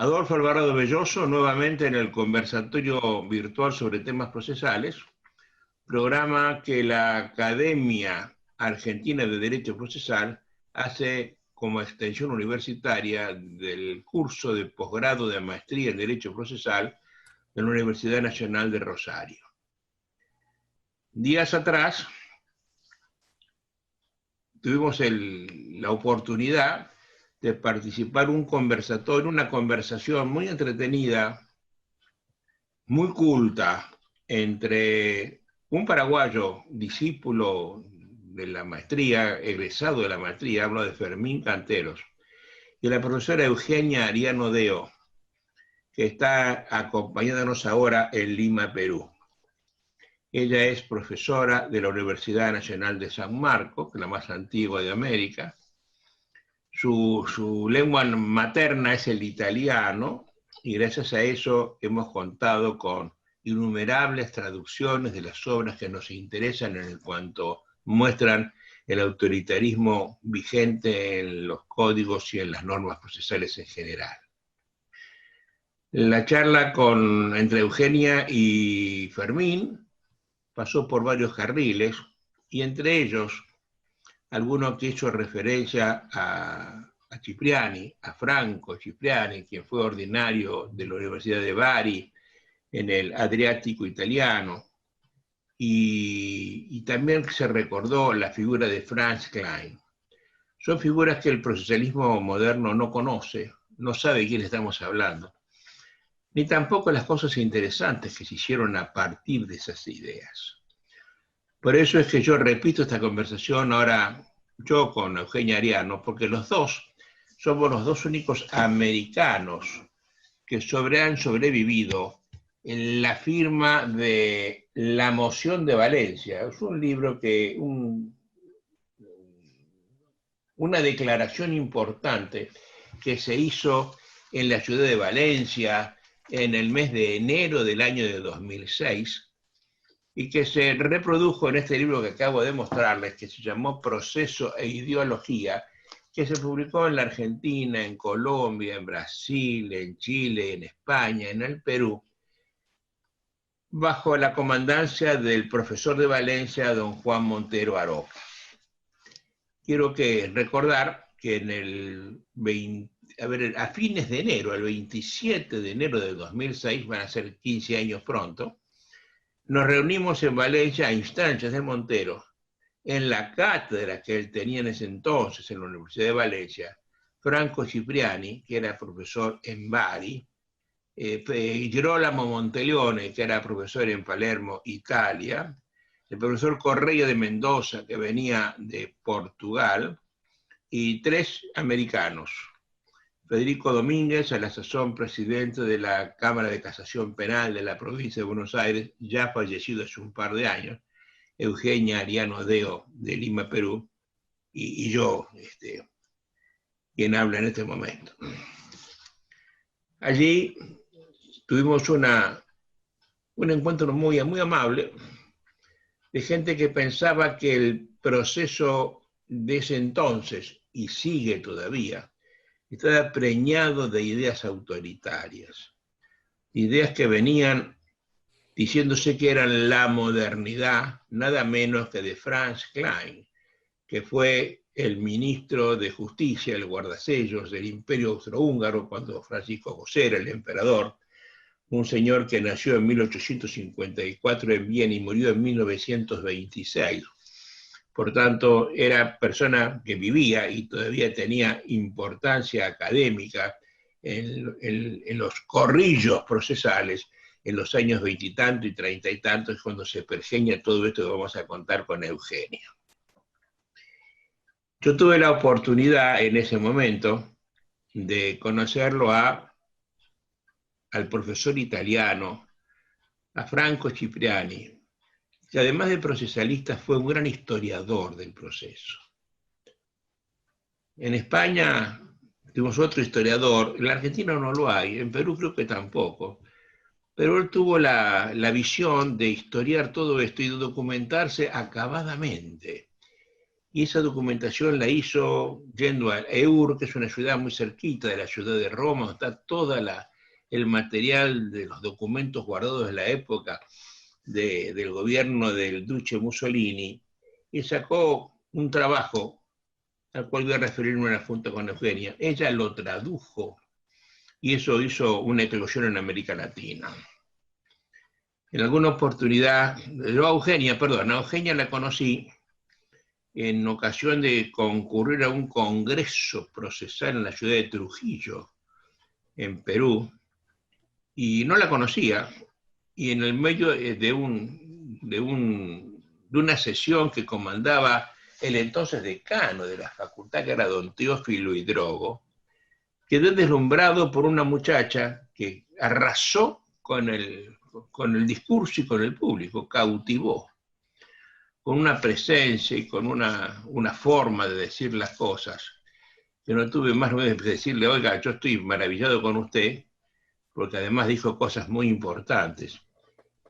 Adolfo Alvarado Belloso, nuevamente en el conversatorio virtual sobre temas procesales, programa que la Academia Argentina de Derecho Procesal hace como extensión universitaria del curso de posgrado de maestría en Derecho Procesal de la Universidad Nacional de Rosario. Días atrás tuvimos la oportunidad de participar en un conversatorio, una conversación muy entretenida, muy culta, entre un paraguayo, discípulo de la maestría, egresado de la maestría, hablo de Fermín Canteros, y la profesora Eugenia Ariano Deo, que está acompañándonos ahora en Lima, Perú. Ella es profesora de la Universidad Nacional de San Marcos, que es la más antigua de América. Su lengua materna es el italiano, y gracias a eso hemos contado con innumerables traducciones de las obras que nos interesan en cuanto muestran el autoritarismo vigente en los códigos y en las normas procesales en general. La charla entre Eugenia y Fermín pasó por varios carriles, y entre ellos alguno que hizo referencia a Cipriani, a Franco Cipriani, quien fue ordinario de la Universidad de Bari en el Adriático italiano, y también se recordó la figura de Franz Klein. Son figuras que el procesalismo moderno no conoce, no sabe de quién estamos hablando, ni tampoco las cosas interesantes que se hicieron a partir de esas ideas. Por eso es que yo repito esta conversación ahora yo con Eugenia Ariano, porque los dos somos los dos únicos americanos que han sobrevivido en la firma de La Moción de Valencia. Es un libro que, una declaración importante que se hizo en la ciudad de Valencia en el mes de enero del año de 2006, y que se reprodujo en este libro que acabo de mostrarles, que se llamó Proceso e Ideología, que se publicó en la Argentina, en Colombia, en Brasil, en Chile, en España, en el Perú, bajo la comandancia del profesor de Valencia, don Juan Montero Aroca. Quiero recordar que a fines de enero, el 27 de enero de 2006, van a ser 15 años pronto, nos reunimos en Valencia a instancias de Montero, en la cátedra que él tenía en ese entonces en la Universidad de Valencia, Franco Cipriani, que era profesor en Bari, Girolamo Monteleone, que era profesor en Palermo, Italia, el profesor Correia de Mendoza, que venía de Portugal, y tres americanos. Federico Domínguez, a la sazón presidente de la Cámara de Casación Penal de la provincia de Buenos Aires, ya fallecido hace un par de años, Eugenia Ariano Deo, de Lima, Perú, y yo, quien habla en este momento. Allí tuvimos un encuentro muy, muy amable de gente que pensaba que el proceso de ese entonces, y sigue todavía, estaba preñado de ideas autoritarias, ideas que venían diciéndose que eran la modernidad, nada menos que de Franz Klein, que fue el ministro de Justicia, el guardasellos del Imperio Austrohúngaro, cuando Francisco José era el emperador, un señor que nació en 1854 en Viena y murió en 1926. Por tanto, era persona que vivía y todavía tenía importancia académica en los corrillos procesales en los años 20 y tanto y 30 y tanto, es cuando se pergeña todo esto que vamos a contar con Eugenia. Yo tuve la oportunidad en ese momento de conocerlo al profesor italiano, a Franco Cipriani, que además de procesalista fue un gran historiador del proceso. En España tuvimos otro historiador, en la Argentina no lo hay, en Perú creo que tampoco, pero él tuvo la visión de historiar todo esto y de documentarse acabadamente. y esa documentación la hizo yendo a Eur, que es una ciudad muy cerquita de la ciudad de Roma, donde está todo el material de los documentos guardados de la época del gobierno del Duce Mussolini, y sacó un trabajo al cual voy a referirme en la junta con Eugenia. Ella lo tradujo, y eso hizo una eclosión en América Latina. En alguna oportunidad, yo a Eugenia la conocí en ocasión de concurrir a un congreso procesal en la ciudad de Trujillo, en Perú, y no la conocía, y en el medio de una sesión que comandaba el entonces decano de la facultad, que era don Teófilo Hidrogo, quedé deslumbrado por una muchacha que arrasó con el discurso y con el público, cautivó, con una presencia y con una forma de decir las cosas, que no tuve más remedio que decirle, oiga, yo estoy maravillado con usted, porque además dijo cosas muy importantes.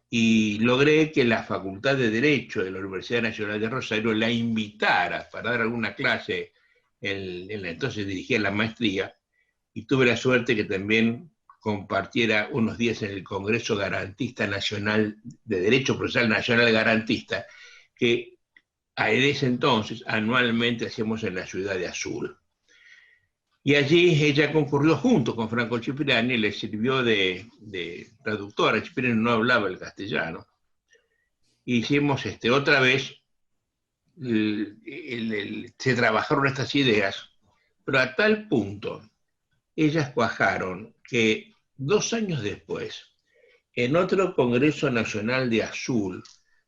Y logré que la Facultad de Derecho de la Universidad Nacional de Rosario la invitara para dar alguna clase en la entonces dirigía la maestría, y tuve la suerte que también compartiera unos días en el Congreso Garantista Nacional de Derecho Procesal Nacional Garantista, que a ese entonces anualmente hacíamos en la ciudad de Azul. Y allí ella concurrió junto con Franco Cipriani, le sirvió de traductora. Cipriani no hablaba el castellano. Hicimos otra vez, se trabajaron estas ideas, pero a tal punto ellas cuajaron que 2 años después, en otro Congreso Nacional de Azul,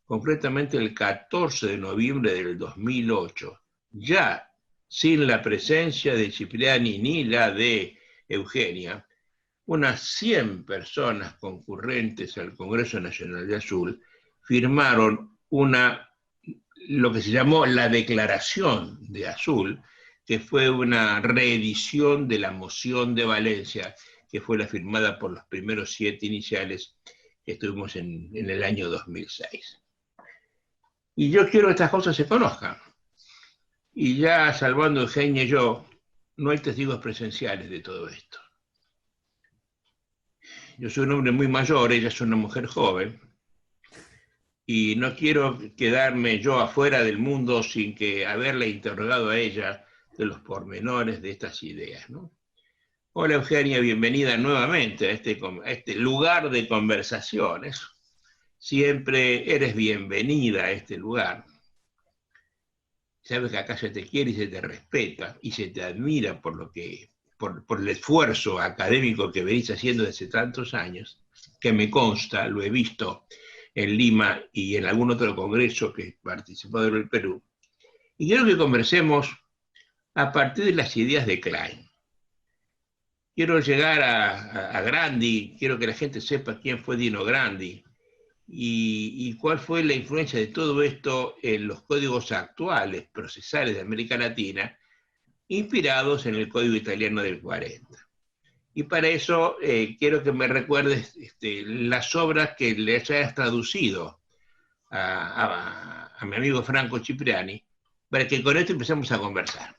concretamente el 14 de noviembre del 2008, ya sin la presencia de Cipriani ni la de Eugenia, unas 100 personas concurrentes al Congreso Nacional de Azul firmaron lo que se llamó la Declaración de Azul, que fue una reedición de la moción de Valencia, que fue la firmada por los primeros 7 iniciales que estuvimos en el año 2006. Y yo quiero que estas cosas se conozcan. Y ya salvando Eugenia y yo, no hay testigos presenciales de todo esto. Yo soy un hombre muy mayor, ella es una mujer joven, y no quiero quedarme yo afuera del mundo sin que haberla interrogado a ella de los pormenores de estas ideas, ¿no? Hola Eugenia, bienvenida nuevamente a este lugar de conversaciones. Siempre eres bienvenida a este lugar. Sabes que acá se te quiere y se te respeta y se te admira por el esfuerzo académico que venís haciendo desde tantos años, que me consta, lo he visto en Lima y en algún otro congreso que he participado en el Perú. Y quiero que conversemos a partir de las ideas de Klein. Quiero llegar a Grandi, quiero que la gente sepa quién fue Dino Grandi y cuál fue la influencia de todo esto en los códigos actuales, procesales de América Latina, inspirados en el Código Italiano del 40. Y para eso quiero que me recuerdes las obras que le hayas traducido a mi amigo Franco Cipriani, para que con esto empecemos a conversar.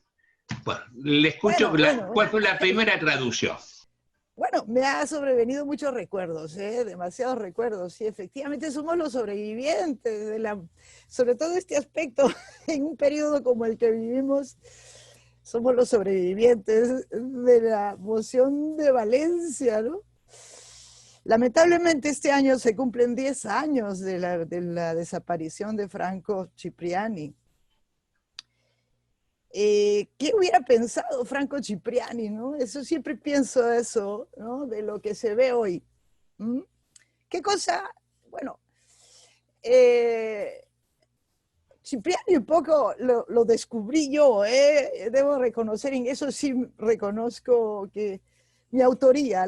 Bueno, le escucho cuál fue la primera traducción. Bueno, me ha sobrevenido muchos recuerdos, demasiados recuerdos. Sí, efectivamente somos los sobrevivientes, sobre todo este aspecto, en un periodo como el que vivimos, somos los sobrevivientes de la moción de Valencia, ¿no? Lamentablemente este año se cumplen 10 años de la desaparición de Franco Cipriani. ¿Qué hubiera pensado Franco Cipriani, ¿no? Eso siempre pienso eso, ¿no? De lo que se ve hoy. ¿Mm? ¿Qué cosa? Bueno, Cipriani un poco lo descubrí yo, debo reconocer, en eso sí reconozco que la autoría.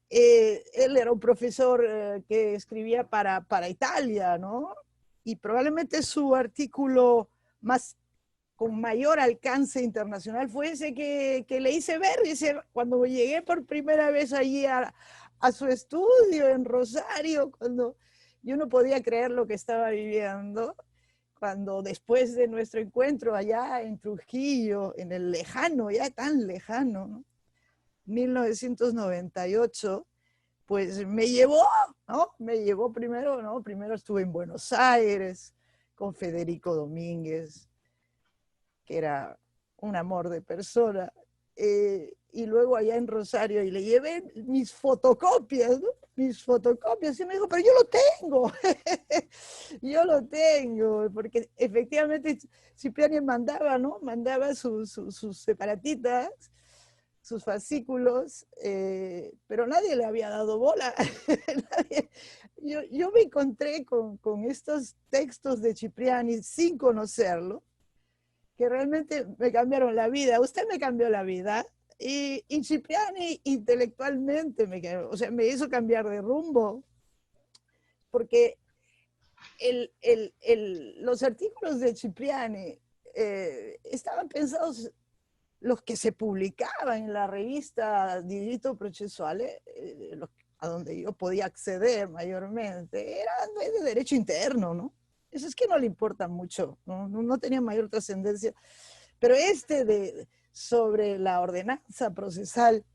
Él era un profesor que escribía para Italia, ¿no? Y probablemente su artículo con mayor alcance internacional fue ese que le hice ver. Dice, cuando llegué por primera vez allí a su estudio en Rosario, cuando yo no podía creer lo que estaba viviendo, cuando después de nuestro encuentro allá en Trujillo, en el lejano, ya tan lejano, ¿no? 1998, pues me llevó, ¿no? Me llevó primero, ¿no? Primero estuve en Buenos Aires con Federico Domínguez, que era un amor de persona, y luego allá en Rosario, y le llevé mis fotocopias, ¿no? Mis fotocopias, y me dijo, pero yo lo tengo, yo lo tengo, porque efectivamente Cipriani mandaba, ¿no? Mandaba sus separatitas, sus fascículos, pero nadie le había dado bola. Yo me encontré con estos textos de Cipriani sin conocerlo, que realmente me cambiaron la vida. Usted me cambió la vida. Y Cipriani intelectualmente o sea, me hizo cambiar de rumbo, porque los artículos de Cipriani estaban pensados, los que se publicaban en la revista Diritto Processuale, a donde yo podía acceder mayormente, eran de derecho interno, ¿no? Eso es que no le importa mucho, no tenía mayor trascendencia. Pero sobre la ordenanza procesal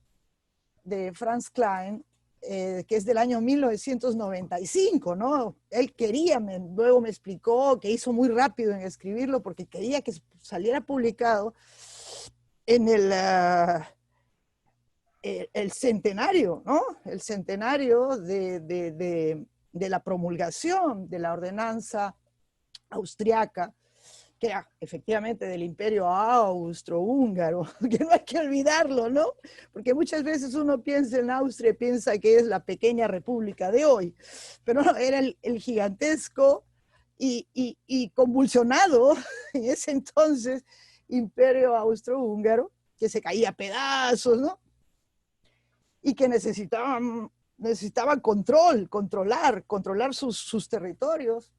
de Franz Klein, que es del año 1995, ¿no? Él quería, luego me explicó que hizo muy rápido en escribirlo porque quería que saliera publicado en el centenario, ¿no? El centenario de la promulgación de la ordenanza austriaca, que era efectivamente del imperio austrohúngaro, que no hay que olvidarlo, ¿no? Porque muchas veces uno piensa en Austria, piensa que es la pequeña república de hoy, pero no, era el gigantesco y convulsionado en ese entonces imperio austrohúngaro, que se caía a pedazos, ¿no? Y que necesitaban controlar sus territorios.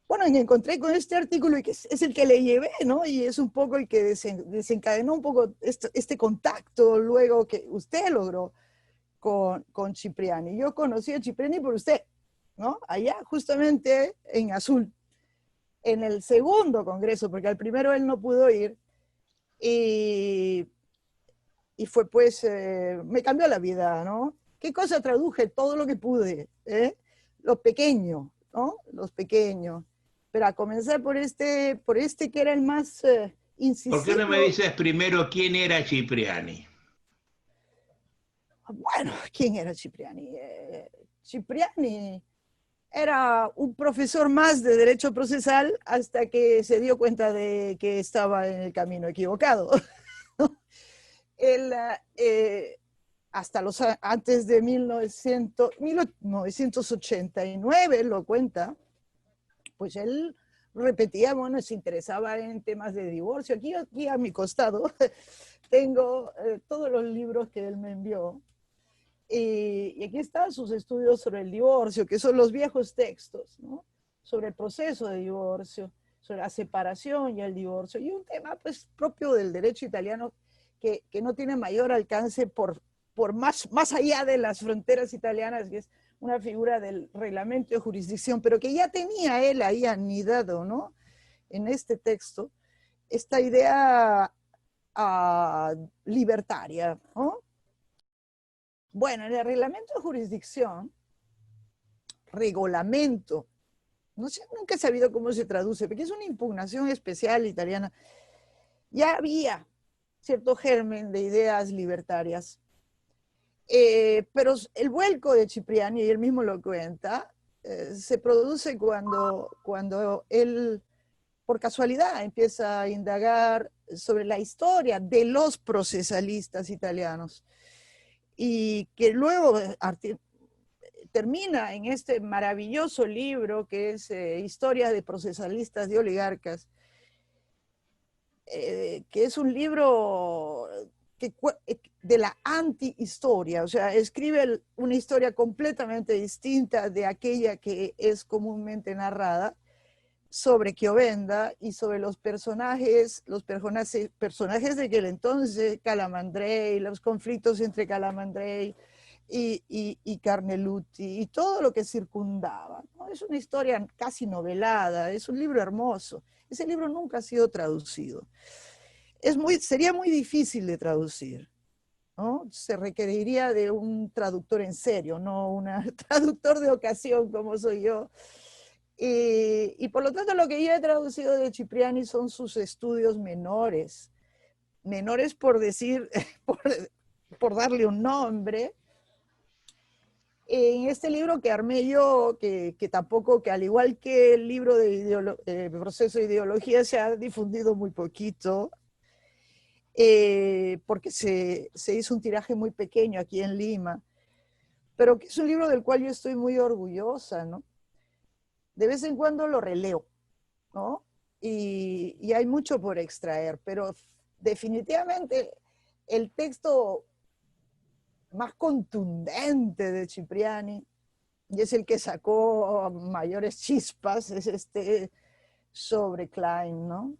Bueno, y encontré con este artículo y que es el que le llevé, ¿no? Y es un poco el que desencadenó un poco este contacto luego que usted logró con Cipriani. Yo conocí a Cipriani por usted, ¿no? Allá justamente en Azul, en el segundo congreso, porque al primero él no pudo ir, y fue pues, me cambió la vida, ¿no? ¿Qué cosa traduje? Todo lo que pude, ¿eh? Lo pequeño, ¿no? Los pequeños. Pero a comenzar por este que era el más incisivo. ¿Por qué no me dices primero quién era Cipriani? Bueno, ¿quién era Cipriani? Cipriani era un profesor más de derecho procesal hasta que se dio cuenta de que estaba en el camino equivocado. Él, antes de 1989, lo cuenta, pues él repetía, bueno, se interesaba en temas de divorcio. Aquí a mi costado tengo todos los libros que él me envió. Y aquí están sus estudios sobre el divorcio, que son los viejos textos, ¿no? Sobre el proceso de divorcio, sobre la separación y el divorcio, y un tema pues propio del derecho italiano que no tiene mayor alcance por más allá de las fronteras italianas, que es una figura del reglamento de jurisdicción, pero que ya tenía él ahí anidado, ¿no? En este texto, esta idea libertaria, ¿no? Bueno, en el reglamento de jurisdicción, regulamento, no sé, nunca he sabido cómo se traduce, porque es una impugnación especial italiana. Ya había cierto germen de ideas libertarias, pero el vuelco de Cipriani, y él mismo lo cuenta, se produce cuando él, por casualidad, empieza a indagar sobre la historia de los procesalistas italianos, y que luego termina en este maravilloso libro que es Historia de procesalistas y oligarcas, que es un libro de la antihistoria, o sea, escribe una historia completamente distinta de aquella que es comúnmente narrada sobre Chiovenda y sobre los personajes de aquel entonces, Calamandrei, los conflictos entre Calamandrei, y Carneluti y todo lo que circundaba, ¿no? Es una historia casi novelada, es un libro hermoso. Ese libro nunca ha sido traducido. Sería muy difícil de traducir, ¿no? Se requeriría de un traductor en serio, no un traductor de ocasión como soy yo. Y por lo tanto lo que yo he traducido de Cipriani son sus estudios menores, menores por decir, por darle un nombre. En este libro que armé yo, que tampoco, que al igual que el libro de proceso de ideología se ha difundido muy poquito, porque se hizo un tiraje muy pequeño aquí en Lima, pero que es un libro del cual yo estoy muy orgullosa, ¿no? De vez en cuando lo releo, ¿no? Y hay mucho por extraer, pero definitivamente el texto más contundente de Cipriani, y es el que sacó mayores chispas, es este sobre Klein, ¿no?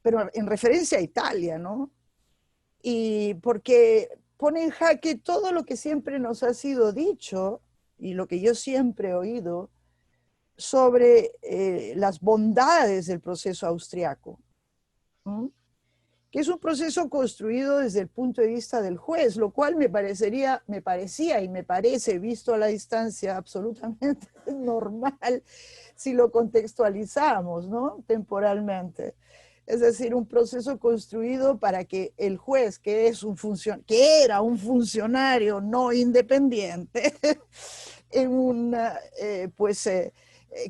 Pero en referencia a Italia, ¿no? Y porque pone en jaque todo lo que siempre nos ha sido dicho y lo que yo siempre he oído sobre las bondades del proceso austriaco, ¿no? Que es un proceso construido desde el punto de vista del juez, lo cual me parecía y me parece, visto a la distancia, absolutamente normal si lo contextualizamos, ¿no? Temporalmente. Es decir, un proceso construido para que el juez, que era un funcionario no independiente,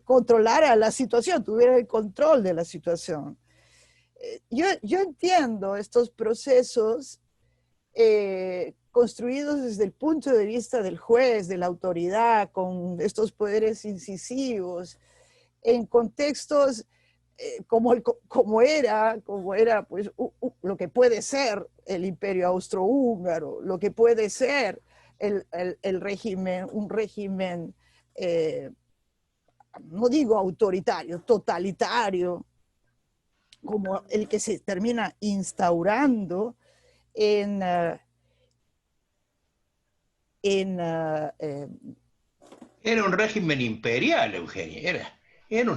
controlara la situación, tuviera el control de la situación. Yo entiendo estos procesos construidos desde el punto de vista del juez, de la autoridad, con estos poderes incisivos, en contextos como era pues, lo que puede ser el imperio austrohúngaro, lo que puede ser el régimen, un régimen, no digo autoritario, totalitario, como el que se termina instaurando en, en Era un régimen imperial, Eugenia, era, era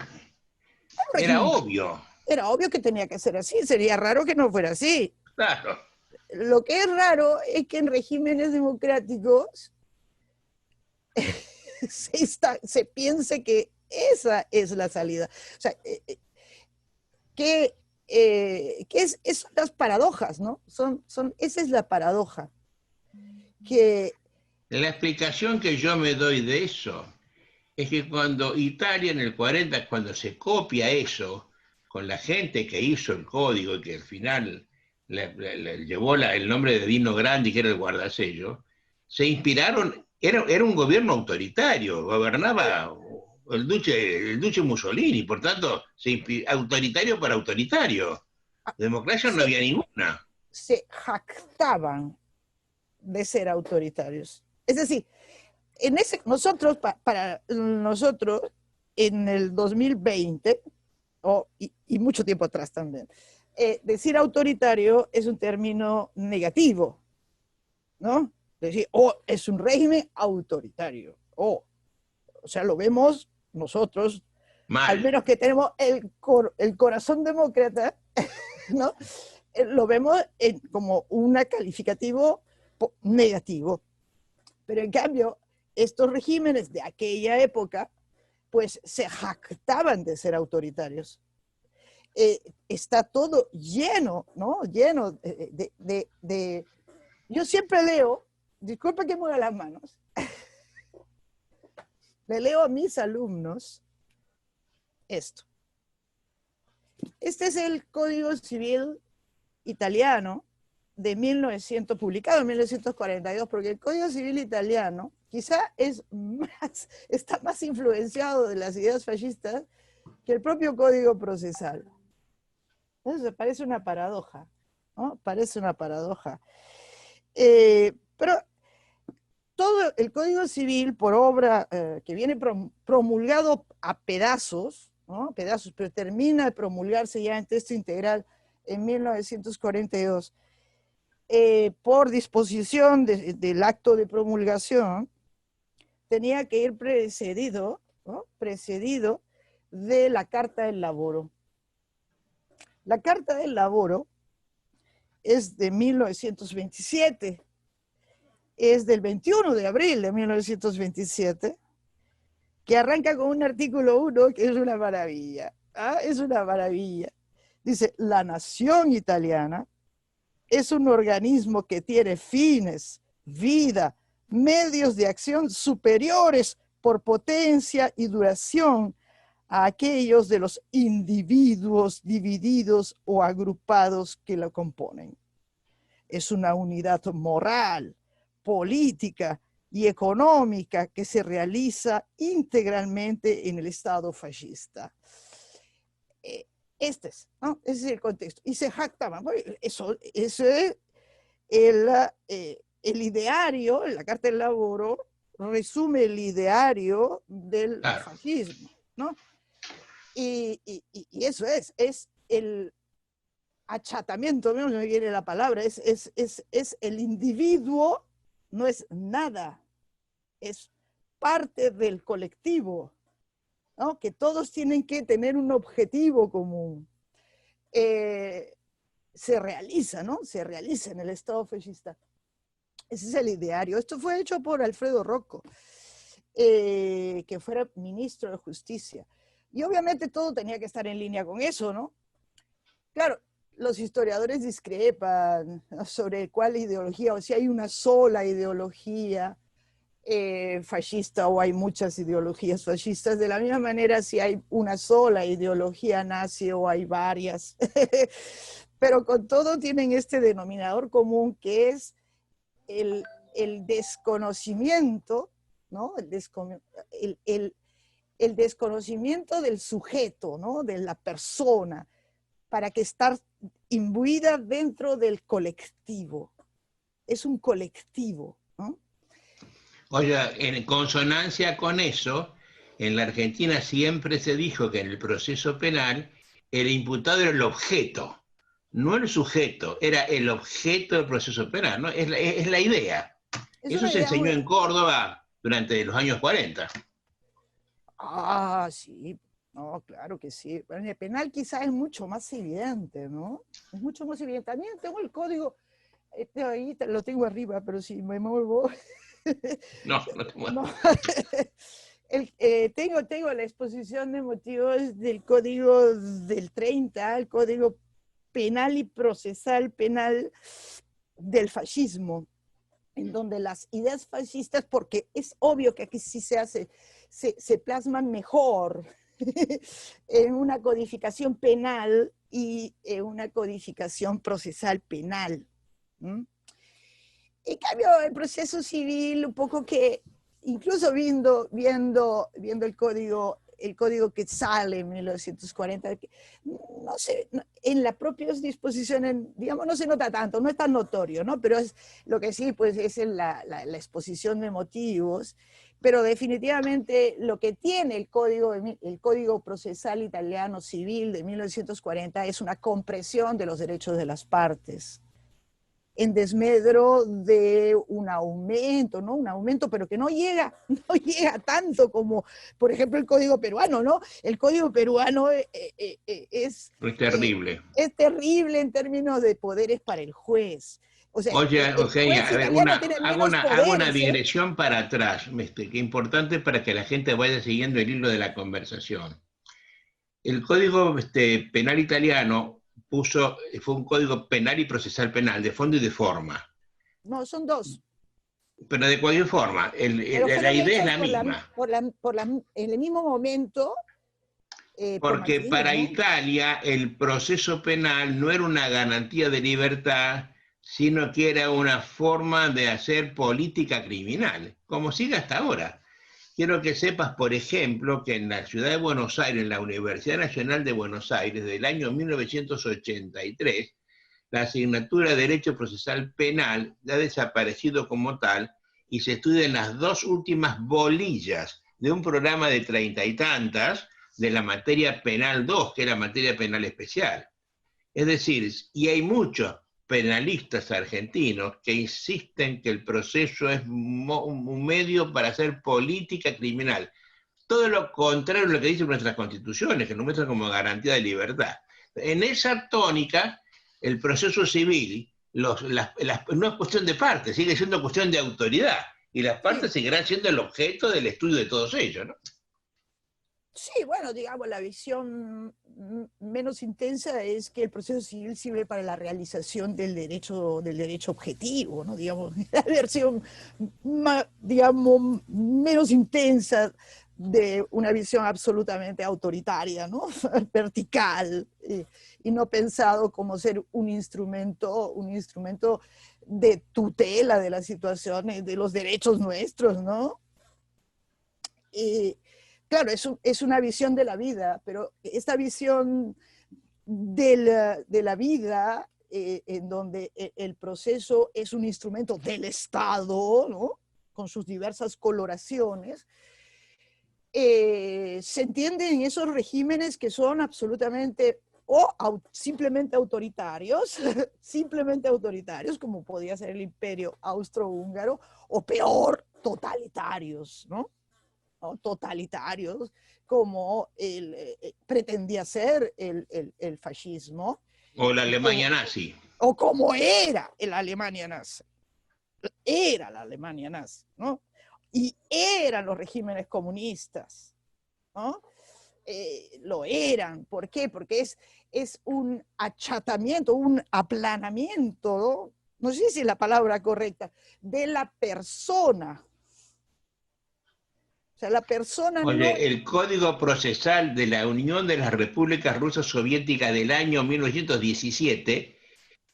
régimen. obvio, Era obvio que tenía que ser así, sería raro que no fuera así. claro. Lo que es raro es que en regímenes democráticos se piense que esa es la salida. O sea, son las paradojas, ¿no? Esa es la paradoja. Que La explicación que yo me doy de eso es que cuando Italia en el 40, cuando se copia eso, con la gente que hizo el código y que al final le llevó el nombre de Dino Grandi, que era el guardasello, se inspiraron, era un gobierno autoritario, gobernaba el duce Mussolini, por tanto, autoritario para autoritario. Democracia no se, había ninguna. se jactaban de ser autoritarios. Es decir, para nosotros, en el 2020, y mucho tiempo atrás también, decir autoritario es un término negativo, ¿no? Es decir, es un régimen autoritario, o sea, lo vemos nosotros, al Mal. menos que tenemos el corazón demócrata, ¿no? Lo vemos como un calificativo negativo. Pero en cambio, estos regímenes de aquella época, pues se jactaban de ser autoritarios. Está todo lleno, ¿no? Lleno de... Yo siempre leo, disculpa que mueva las manos, le leo a mis alumnos esto. Este es el Código Civil italiano de 1900, publicado en 1942, porque el Código Civil italiano quizá está más influenciado de las ideas fascistas que el propio Código Procesal. Entonces parece una paradoja, ¿no? Parece una paradoja. Pero todo el Código Civil, por obra que viene promulgado a pedazos, ¿no? Pedazos, pero termina de promulgarse ya en texto integral en 1942, por disposición del acto de promulgación, tenía que ir precedido, ¿no? Precedido de la Carta del Laboro. La Carta del Laboro es de 1927, es del 21 de abril de 1927, que arranca con un artículo 1 que es una maravilla. ¿Ah? Es una maravilla. Dice, la nación italiana es un organismo que tiene fines, vida, medios de acción superiores por potencia y duración a aquellos de los individuos divididos o agrupados que lo componen. Es una unidad moral, política y económica que se realiza integralmente en el Estado fascista. Este es, ¿no? Ese es el contexto. Y se jactaban. Eso es el ideario, la Carta del Laboro resume el ideario del fascismo, ¿no? Y eso es el achatamiento, no me viene la palabra, es el individuo, no es nada, es parte del colectivo, ¿no? Que todos tienen que tener un objetivo común. Se realiza, ¿no? Se realiza en el Estado fascista. Ese es el ideario. Esto fue hecho por Alfredo Rocco, que fuera ministro de Justicia. Y obviamente todo tenía que estar en línea con eso, ¿no? Claro, los historiadores discrepan sobre cuál ideología, o si hay una sola ideología fascista o hay muchas ideologías fascistas. De la misma manera, si hay una sola ideología nazi o hay varias. Pero con todo tienen este denominador común que es el desconocimiento, ¿no? El desconocimiento del sujeto, ¿no? De la persona, para que estar imbuida dentro del colectivo. Es un colectivo, ¿no? Oye, en consonancia con eso, en la Argentina siempre se dijo que en el proceso penal el imputado era el objeto, no el sujeto, era el objeto del proceso penal, ¿no? Es la idea. Eso se enseñó en Córdoba durante los años 40. Ah, sí, no, claro que sí. Pero en el penal quizás es mucho más evidente, ¿no? Es mucho más evidente. También tengo el código, ahí lo tengo arriba, pero si me muevo... No, no te muevas. No. Tengo la exposición de motivos del código del 30, el código penal y procesal penal del fascismo, en donde las ideas fascistas, porque es obvio que aquí sí se plasman mejor en una codificación penal y en una codificación procesal penal. En cambio, el proceso civil, un poco que, incluso viendo el código que sale en 1940, no sé, en las propias disposiciones, digamos, no se nota tanto, no es tan notorio, ¿no? Pero es lo que sí, pues es en la exposición de motivos, pero definitivamente lo que tiene el código procesal italiano civil de 1940 es una compresión de los derechos de las partes, en desmedro de un aumento, ¿no? Un aumento, pero que no llega tanto como, por ejemplo, el Código Peruano, ¿no? El Código Peruano es terrible. Es terrible en términos de poderes para el juez. O sea, Oye, el juez a ver, italiano tiene menos hago una poderes, ¿eh? digresión para atrás, que es importante para que la gente vaya siguiendo el hilo de la conversación. El Código Penal italiano fue un código penal y procesal penal, de fondo y de forma. No, son dos. Pero de cualquier forma, la idea es la misma. En el mismo momento. Porque para Italia el proceso penal no era una garantía de libertad, sino que era una forma de hacer política criminal, como sigue hasta ahora. Quiero que sepas, por ejemplo, que en la ciudad de Buenos Aires, en la Universidad Nacional de Buenos Aires, del año 1983, la asignatura de Derecho Procesal Penal ha desaparecido como tal y se estudian las dos últimas bolillas de un programa de 30 y tantas de la materia penal 2, que era materia penal especial. Es decir, y hay mucho, penalistas argentinos que insisten que el proceso es un medio para hacer política criminal. Todo lo contrario a lo que dicen nuestras constituciones, que nos muestran como garantía de libertad. En esa tónica, el proceso civil no es cuestión de partes, sigue siendo cuestión de autoridad. Y las partes Sí. seguirán siendo el objeto del estudio de todos ellos, ¿no? Sí, bueno, digamos, la visión menos intensa es que el proceso civil sirve para la realización del derecho objetivo, ¿no? Digamos, la versión, digamos, menos intensa de una visión absolutamente autoritaria, ¿no? Vertical, y no pensado como ser un instrumento de tutela de las situaciones, de los derechos nuestros, ¿no? Claro, es una visión de la vida, pero esta visión de la vida, en donde el proceso es un instrumento del Estado, ¿no? Con sus diversas coloraciones, se entiende en esos regímenes que son absolutamente simplemente autoritarios, simplemente autoritarios, como podía ser el Imperio Austrohúngaro, o peor, totalitarios, ¿no? ¿no? Totalitarios, como pretendía ser el fascismo, O la como, Alemania nazi. o como era la Alemania nazi. Era la Alemania nazi, ¿no? Y eran los regímenes comunistas, ¿no? Lo eran. ¿Por qué? Porque es un achatamiento, un aplanamiento, ¿no? No sé si es la palabra correcta, de la persona. O sea, la persona no... Oye, el Código Procesal de la Unión de las Repúblicas Rusas Soviéticas del año 1917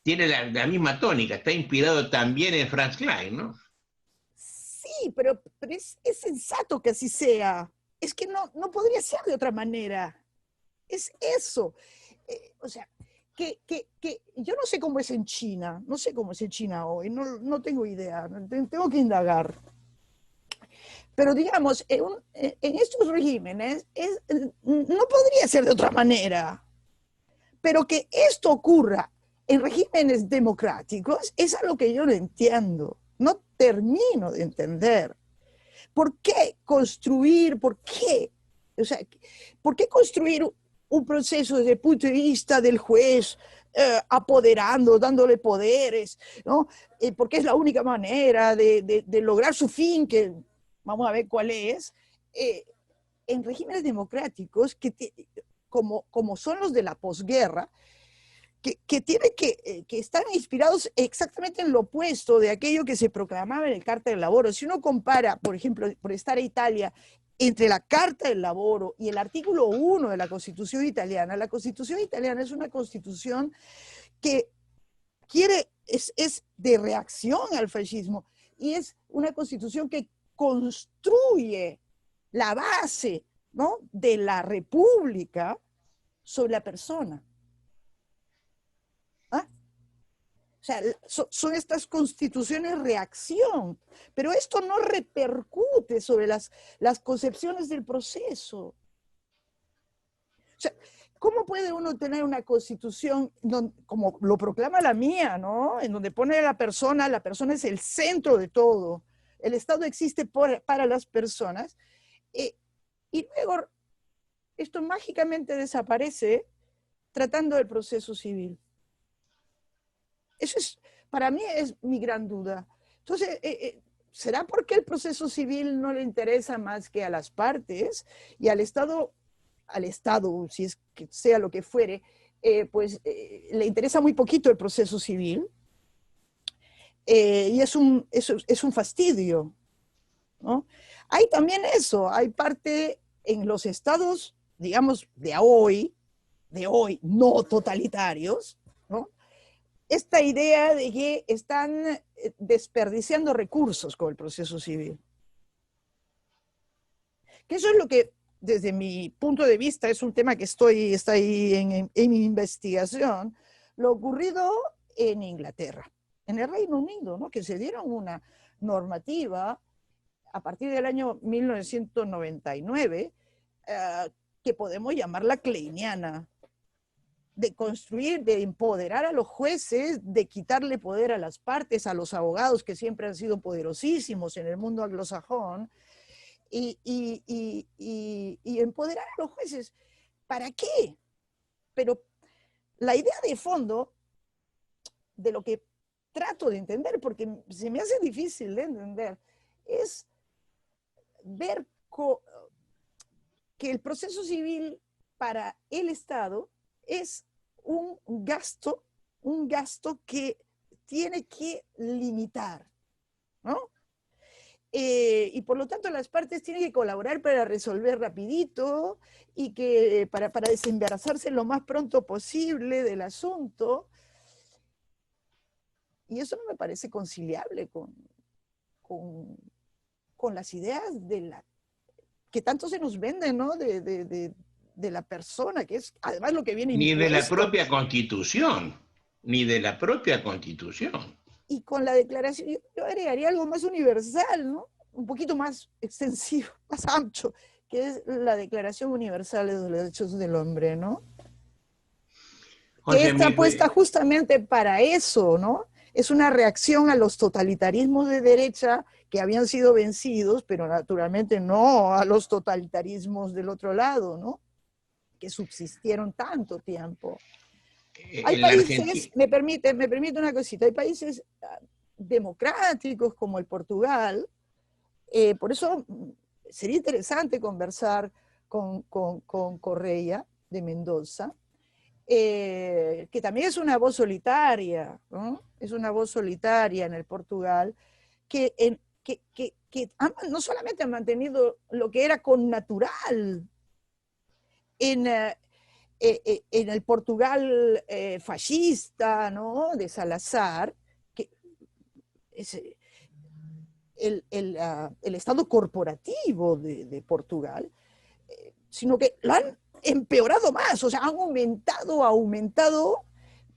tiene la misma tónica, está inspirado también en Franz Klein, ¿no? Sí, pero es sensato que así sea. Es que no podría ser de otra manera. Es eso. O sea, que yo no sé cómo es en China, no sé cómo es en China hoy, no tengo idea, tengo que indagar. Pero digamos, en estos regímenes no podría ser de otra manera. Pero que esto ocurra en regímenes democráticos es algo que yo no entiendo, no termino de entender. ¿Por qué construir, por qué? O sea, ¿por qué construir un proceso desde el punto de vista del juez, apoderando, dándole poderes, ¿no? Porque es la única manera de lograr su fin, que vamos a ver cuál es, eh, en regímenes democráticos como son los de la posguerra, que están inspirados exactamente en lo opuesto de aquello que se proclamaba en el Carta del Laboro. Si uno compara, por ejemplo, por estar a Italia, entre la Carta del Laboro y el artículo 1 de la Constitución italiana, la Constitución italiana es una constitución que es de reacción al fascismo y es una constitución que construye la base, ¿no?, de la república sobre la persona. ¿Ah? O sea, son estas constituciones reacción, pero esto no repercute sobre las concepciones del proceso. O sea, ¿cómo puede uno tener una constitución como lo proclama la mía, ¿no? En donde pone a la persona es el centro de todo, el Estado existe para las personas, y luego esto mágicamente desaparece tratando del proceso civil? Eso para mí es mi gran duda. Entonces, ¿será porque el proceso civil no le interesa más que a las partes y al Estado, si es que sea lo que fuere, le interesa muy poquito el proceso civil? Y es un fastidio, ¿no? Hay también eso, hay parte en los estados, digamos, de hoy, no totalitarios, ¿no?, esta idea de que están desperdiciando recursos con el proceso civil. Que eso es lo que, desde mi punto de vista, es un tema que está ahí en mi investigación, lo ocurrido en Inglaterra, en el Reino Unido, ¿no?, que se dieron una normativa a partir del año 1999, que podemos llamarla kleiniana, de construir, de empoderar a los jueces, de quitarle poder a las partes, a los abogados que siempre han sido poderosísimos en el mundo anglosajón, y empoderar a los jueces. ¿Para qué? Pero la idea de fondo de lo que trato de entender, porque se me hace difícil de entender, es ver que el proceso civil para el Estado es un gasto que tiene que limitar, ¿no? Y por lo tanto las partes tienen que colaborar para resolver rapidito y que para desembarazarse lo más pronto posible del asunto. Y eso no me parece conciliable con las ideas que tanto se nos venden, ¿no? De la persona, que es además lo que viene Ni de la impuesto. propia Constitución, ni de la propia Constitución. Y con la declaración, yo agregaría algo más universal, ¿no? Un poquito más extensivo, más ancho, que es la Declaración Universal de los Derechos del Hombre, ¿no? Que está puesta justamente para eso, ¿no? Es una reacción a los totalitarismos de derecha que habían sido vencidos, pero naturalmente no a los totalitarismos del otro lado, ¿no? Que subsistieron tanto tiempo. Hay países, me permite una cosita, hay países democráticos como el Portugal, por eso sería interesante conversar con Correia de Mendoza, que también es una voz solitaria, ¿no? Es una voz solitaria en el Portugal, que no solamente han mantenido lo que era connatural en el Portugal fascista, ¿no? De Salazar, que es el estado corporativo de Portugal, sino que lo han empeorado más, o sea, han aumentado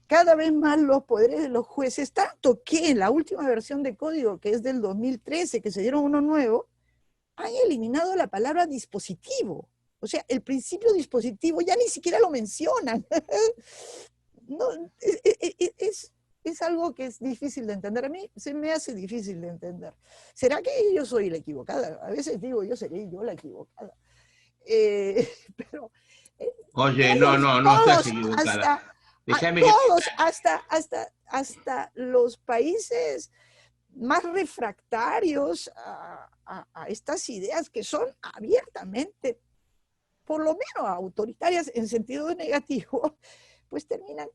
cada vez más los poderes de los jueces, tanto que en la última versión de código, que es del 2013, que se dieron uno nuevo, han eliminado la palabra dispositivo. O sea, el principio dispositivo ya ni siquiera lo mencionan. No, es algo que es difícil de entender. A mí se me hace difícil de entender. ¿Será que yo soy la equivocada? A veces digo, yo seré yo la equivocada. Pero oye, todos, no estás equivocada. todos, hasta los países más refractarios a estas ideas que son abiertamente, por lo menos autoritarias en sentido negativo, pues terminan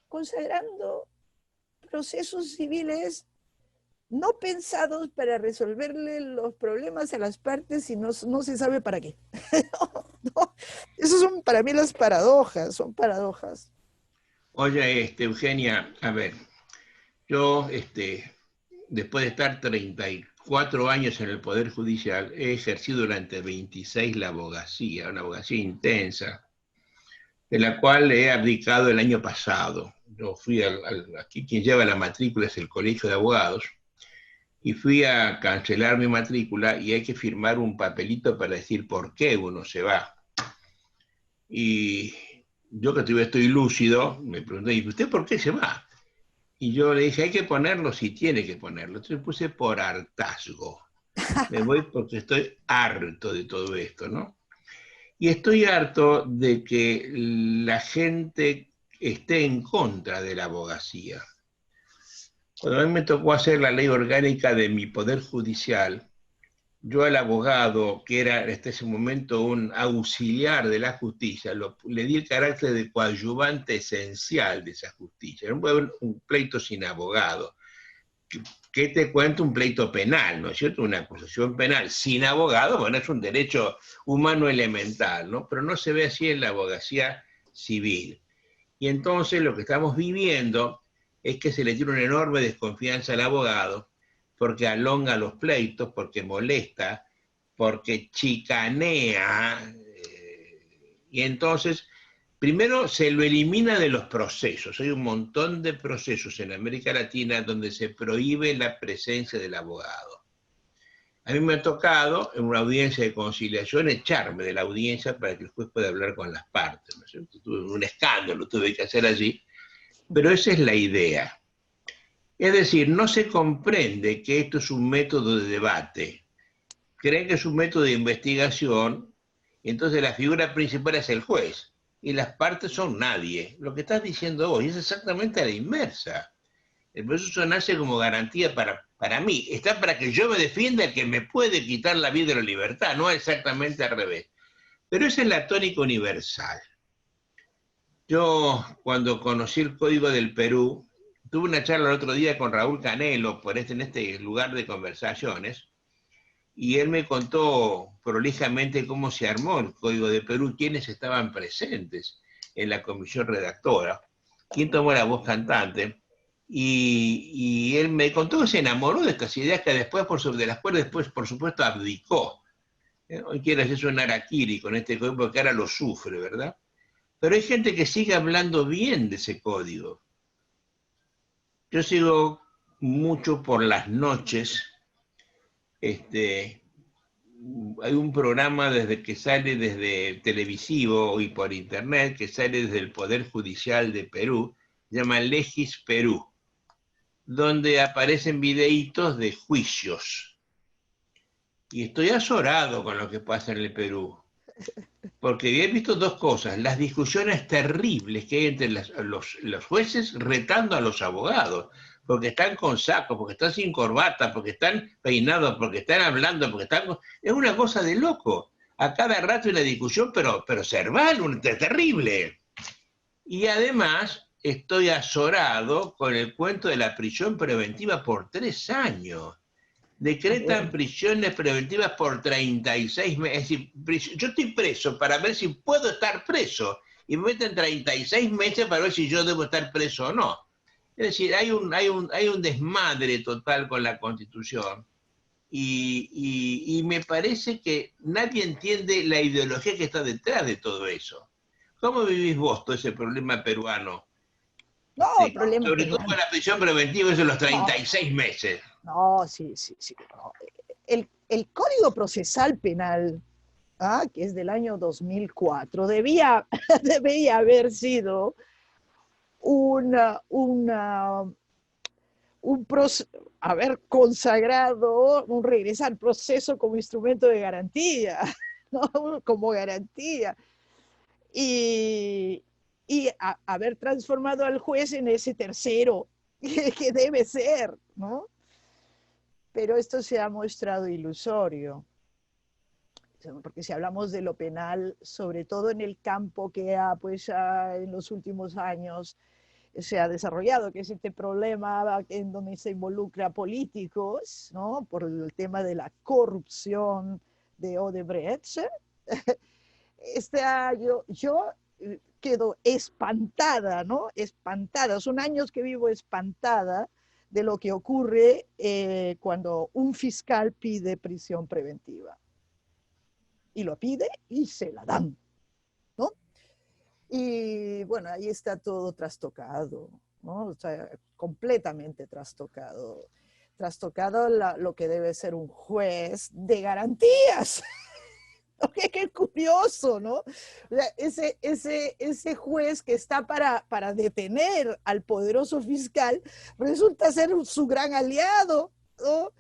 consagrando procesos civiles no pensados para resolverle los problemas a las partes y no se sabe para qué. No, esas son para mí las paradojas, son paradojas. Oye, Eugenia, a ver, yo, después de estar 34 años en el Poder Judicial, he ejercido durante 26 la abogacía, una abogacía intensa, de la cual he abdicado el año pasado. Yo fui aquí quien lleva la matrícula es el Colegio de Abogados, y fui a cancelar mi matrícula y hay que firmar un papelito para decir por qué uno se va. Y yo que todavía estoy lúcido, me pregunté, ¿y usted por qué se va? Y yo le dije, hay que ponerlo si tiene que ponerlo. Entonces puse por hartazgo. Me voy porque estoy harto de todo esto, ¿no? Y estoy harto de que la gente esté en contra de la abogacía. Cuando a mí me tocó hacer la ley orgánica de mi poder judicial, yo al abogado, que era hasta ese momento un auxiliar de la justicia, le di el carácter de coadyuvante esencial de esa justicia. Era un pleito sin abogado. ¿Qué te cuento? Un pleito penal, ¿no es cierto? Una acusación penal sin abogado, bueno, es un derecho humano elemental, ¿no? Pero no se ve así en la abogacía civil. Y entonces lo que estamos viviendo es que se le tiene una enorme desconfianza al abogado, porque alonga los pleitos, porque molesta, porque chicanea, y entonces, primero se lo elimina de los procesos. Hay un montón de procesos en América Latina donde se prohíbe la presencia del abogado. A mí me ha tocado, en una audiencia de conciliación, echarme de la audiencia para que el juez pueda hablar con las partes, ¿no es cierto? Tuve un escándalo, tuve que hacer allí, pero esa es la idea. Es decir, no se comprende que esto es un método de debate. Creen que es un método de investigación, y entonces la figura principal es el juez, y las partes son nadie. Lo que estás diciendo vos es exactamente a la inversa. El proceso nace como garantía para mí. Está para que yo me defienda el que me puede quitar la vida y la libertad, no exactamente al revés. Pero esa es la tónica universal. Yo, cuando conocí el Código del Perú, tuve una charla el otro día con Raúl Canelo en este lugar de conversaciones, y él me contó prolijamente cómo se armó el Código de Perú, quiénes estaban presentes en la comisión redactora, quién tomó la voz cantante, y él me contó que se enamoró de estas ideas que después, de las cuales después, por supuesto, abdicó. Hoy quiere hacerse un harakiri con este código porque ahora lo sufre, ¿verdad? Pero hay gente que sigue hablando bien de ese código. Yo sigo mucho por las noches, hay un programa desde que sale desde televisivo y por internet, que sale desde el Poder Judicial de Perú, se llama Legis Perú, donde aparecen videitos de juicios. Y estoy azorado con lo que pasa en el Perú, porque he visto dos cosas: las discusiones terribles que hay entre los jueces retando a los abogados, porque están con sacos, porque están sin corbata, porque están peinados, porque están hablando, porque están... Es una cosa de loco. A cada rato una discusión, pero cerval, terrible. Y además estoy azorado con el cuento de la prisión preventiva por 3 años. Decretan Bueno, prisiones preventivas por 36 meses. Es decir, yo estoy preso para ver si puedo estar preso, y me meten 36 meses para ver si yo debo estar preso o no. Es decir, hay un desmadre total con la Constitución, y me parece que nadie entiende la ideología que está detrás de todo eso. ¿Cómo vivís vos todo ese problema peruano? no, problema Sobre todo con peruano. la prisión preventiva, eso de los No, 36 meses. no, sí, sí, sí. No. El Código Procesal Penal, que es del año 2004, debía haber sido una, un haber consagrado un regresar al proceso como instrumento de garantía, ¿no? Como garantía. Y, haber transformado al juez en ese tercero que debe ser, ¿no? Pero esto se ha mostrado ilusorio, porque si hablamos de lo penal, sobre todo en el campo que en los últimos años se ha desarrollado, que es este problema en donde se involucra políticos, ¿no? Por el tema de la corrupción de Odebrecht. Yo quedo espantada, ¿no? Espantada. Son años que vivo espantada de lo que ocurre cuando un fiscal pide prisión preventiva. Y lo pide y se la dan, ¿no? Y bueno, ahí está todo trastocado, ¿no? O sea, completamente trastocado. Trastocado lo que debe ser un juez de garantías. Qué curioso, ¿no? O sea, ese juez que está para detener al poderoso fiscal resulta ser su gran aliado, ¿no?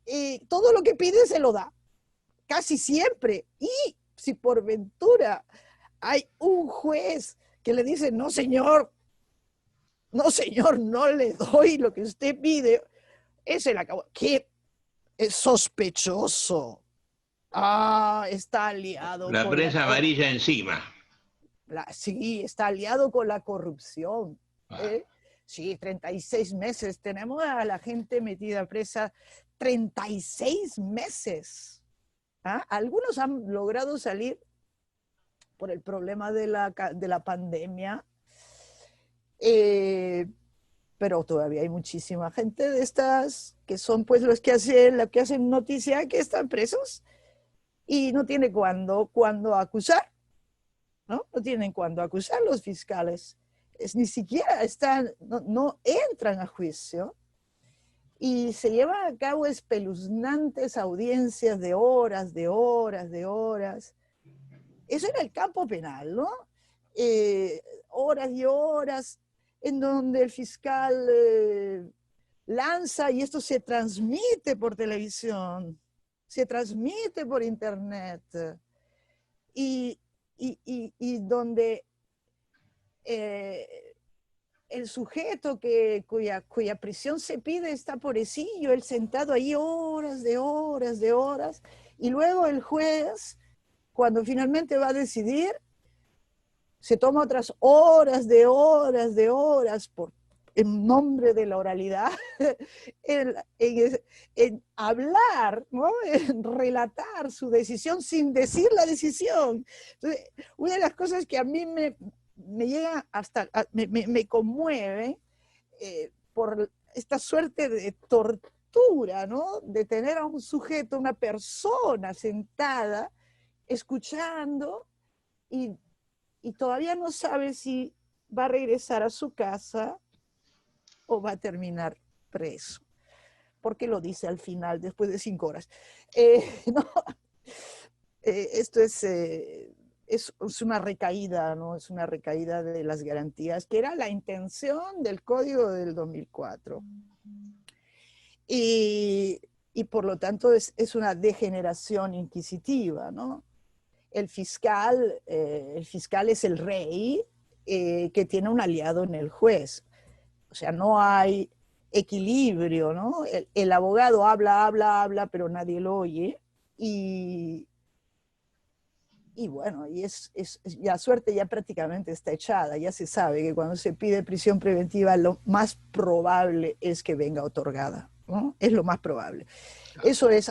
Y todo lo que pide se lo da, casi siempre. Y si por ventura hay un juez que le dice, no señor, no señor, no le doy lo que usted pide, ese la acabó. ¿Qué? Es sospechoso. Está aliado La con la prensa corrupción. amarilla encima. Sí, está aliado con la corrupción. Ah. ¿Eh? Sí, 36 meses. Tenemos a la gente metida presa 36 meses. Algunos han logrado salir por el problema de la pandemia, pero todavía hay muchísima gente de estas que son pues los que hacen noticia, que están presos y no tiene cuándo acusar. ¿No? No tienen cuándo acusar los fiscales. Ni siquiera no entran a juicio. y se llevan a cabo espeluznantes audiencias de horas, de horas, de horas. Eso era el campo penal, ¿no? Horas y horas en donde el fiscal lanza, y esto se transmite por televisión, se transmite por internet, y donde el sujeto cuya prisión se pide está pobrecillo, él sentado ahí horas de horas de horas, y luego el juez, cuando finalmente va a decidir, se toma otras horas de horas de horas en nombre de la oralidad, en hablar, ¿no? En relatar su decisión sin decir la decisión. Entonces, una de las cosas que a mí me llega hasta, me conmueve por esta suerte de tortura, ¿no? De tener a un sujeto, una persona sentada, escuchando, y todavía no sabe si va a regresar a su casa o va a terminar preso. Porque lo dice al final, después de 5 horas. No, esto es una recaída, ¿no? Es una recaída de las garantías, que era la intención del Código del 2004. Y por lo tanto es una degeneración inquisitiva, ¿no? El fiscal es el rey que tiene un aliado en el juez. O sea, no hay equilibrio, ¿no? El abogado habla, pero nadie lo oye. Y bueno, la suerte ya prácticamente está echada. Ya se sabe que cuando se pide prisión preventiva, lo más probable es que venga otorgada, ¿no? Es lo más probable. Eso es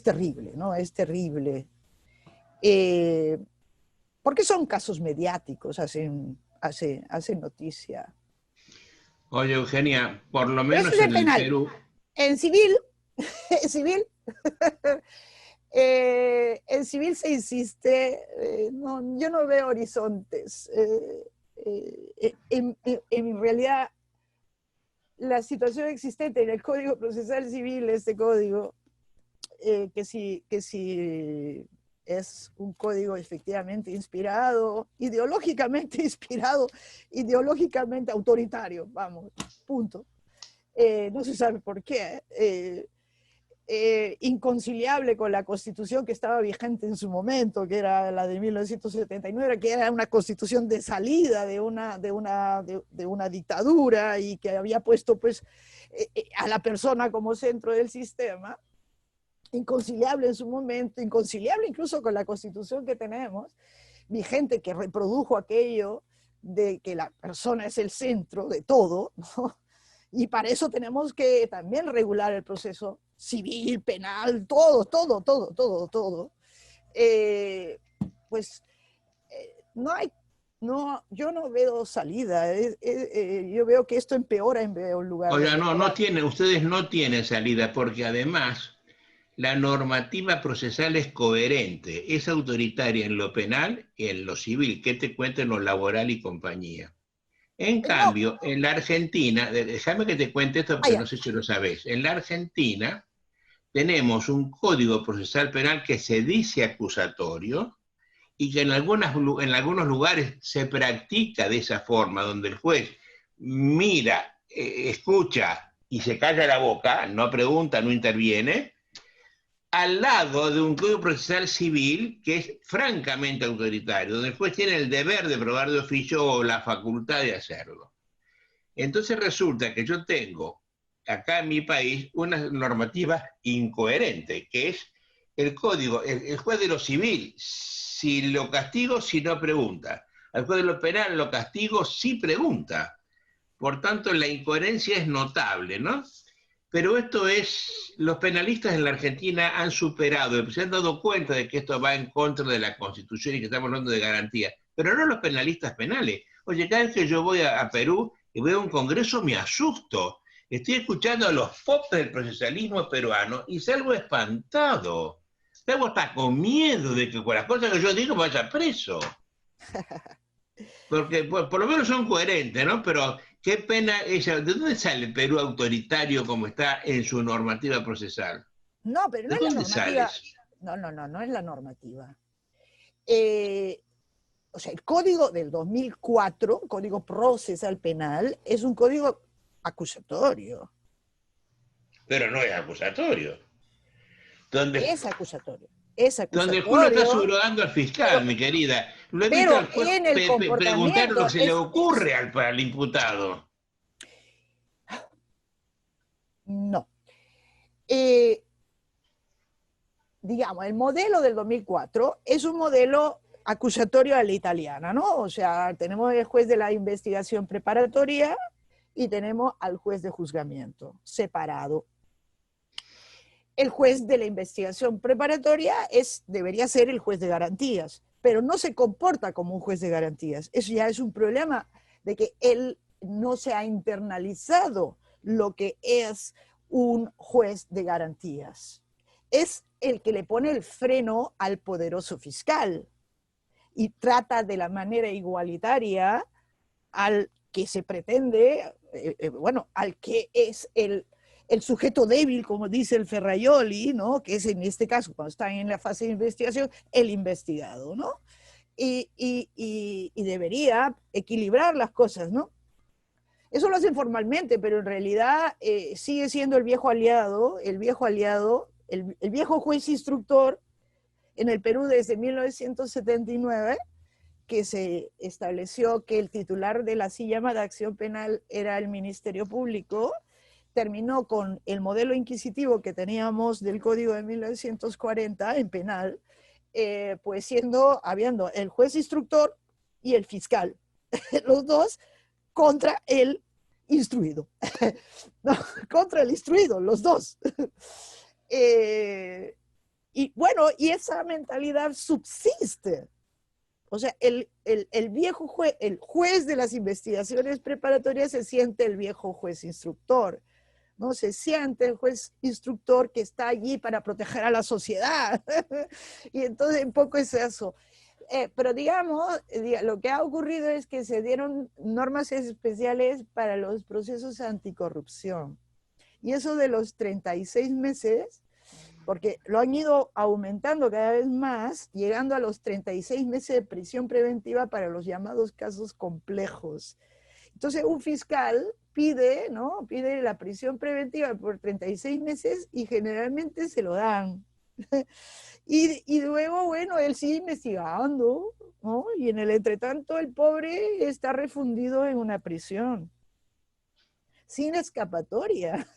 terrible, ¿no? Es terrible. Porque son casos mediáticos, hacen noticia. Oye, Eugenia, por lo Pero eso menos es en el el penal. Perú... En civil, en civil se insiste, no, yo no veo horizontes. En realidad, la situación existente en el Código Procesal Civil, este código, que sí es un código efectivamente inspirado, ideológicamente autoritario, vamos, punto. No se sabe por qué. Inconciliable con la constitución que estaba vigente en su momento, que era la de 1979, que era una constitución de salida de una dictadura y que había puesto pues, a la persona como centro del sistema. Inconciliable en su momento, inconciliable incluso con la constitución que tenemos, vigente, que reprodujo aquello de que la persona es el centro de todo, ¿no? Y para eso tenemos que también regular el proceso civil, penal, todo. Pues yo no veo salida. Yo veo que esto empeora en lugar de Oiga, mejorar. ustedes no tienen salida, porque además la normativa procesal es coherente, es autoritaria en lo penal y en lo civil, que te cuento en lo laboral y compañía. En No, cambio, en la Argentina, déjame que te cuente esto porque no sé si lo sabés, en la Argentina tenemos un código procesal penal que se dice acusatorio y que en algunos lugares se practica de esa forma, donde el juez mira, escucha y se calla la boca, no pregunta, no interviene, al lado de un código procesal civil que es francamente autoritario, donde el juez tiene el deber de probar de oficio o la facultad de hacerlo. Entonces resulta que yo tengo acá en mi país una normativa incoherente, que es el código, el juez de lo civil, si lo castigo, si no pregunta. Al juez de lo penal lo castigo, si pregunta. Por tanto, la incoherencia es notable, ¿no? Pero los penalistas en la Argentina han superado, se han dado cuenta de que esto va en contra de la Constitución y que estamos hablando de garantía, pero no los penalistas penales. Oye, cada vez que yo voy a Perú y veo un congreso me asusto. Estoy escuchando a los popes del procesalismo peruano y salgo espantado. Salgo hasta con miedo de que con las cosas que yo digo vaya preso. Porque por lo menos son coherentes, ¿no? Pero ¿Qué pena ella? ¿De dónde sale el Perú autoritario como está en su normativa procesal? No, pero no ¿De es la dónde normativa. sales? No es la normativa. Eh, o sea, el código del 2004, Código Procesal Penal, es un código acusatorio. Pero no es acusatorio. Donde, Es acusatorio. Es donde el juez lo está acusatorio, subrogando al pero, fiscal, mi querida. Lo he visto pero al juez en el preguntar lo comportamiento que se le ocurre al imputado. no. Eh, digamos, el modelo del 2004 es un modelo acusatorio a la italiana, ¿no? O sea, tenemos el juez de la investigación preparatoria y tenemos al juez de juzgamiento separado. El juez de la investigación preparatoria debería ser el juez de garantías, pero no se comporta como un juez de garantías. Eso ya es un problema de que él no se ha internalizado lo que es un juez de garantías. Es el que le pone el freno al poderoso fiscal y trata de la manera igualitaria al que se pretende, bueno, al que es el sujeto débil, como dice el Ferraioli, ¿no? Que es en este caso, cuando están en la fase de investigación, el investigado, ¿no? Y debería equilibrar las cosas, ¿no? Eso lo hacen formalmente, pero en realidad sigue siendo el viejo aliado, el viejo juez instructor en el Perú desde 1979, que se estableció que el titular de la silla de acción penal era el Ministerio Público, terminó con el modelo inquisitivo que teníamos del Código de 1940 en penal, pues habiendo el juez instructor y el fiscal, los dos contra el instruido, no, contra el instruido, los dos. Y bueno, y esa mentalidad subsiste. O sea, el viejo juez, el juez de las investigaciones preparatorias se siente el viejo juez instructor, ¿no? Se siente el juez instructor que está allí para proteger a la sociedad. Y entonces un poco es eso. Pero digamos, lo que ha ocurrido es que se dieron normas especiales para los procesos anticorrupción. Y eso de los 36 meses, porque lo han ido aumentando cada vez más, llegando a los 36 meses de prisión preventiva para los llamados casos complejos. Entonces, un fiscal pide, ¿no? Pide la prisión preventiva por 36 meses y generalmente se lo dan. Y luego, bueno, él sigue investigando, ¿no? Y en el entretanto, el pobre está refundido en una prisión, sin escapatoria.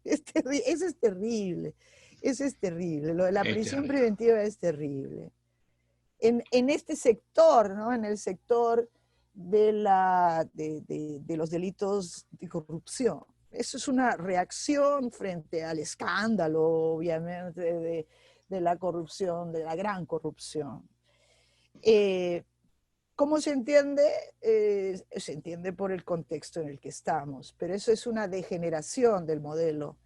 Eso es terrible. Eso es terrible. Lo de la prisión preventiva es terrible. En este sector, ¿no? En el sector de los delitos de corrupción. Eso es una reacción frente al escándalo, obviamente, de la corrupción, de la gran corrupción. ¿Cómo se entiende? Se entiende por el contexto en el que estamos, pero eso es una degeneración del modelo.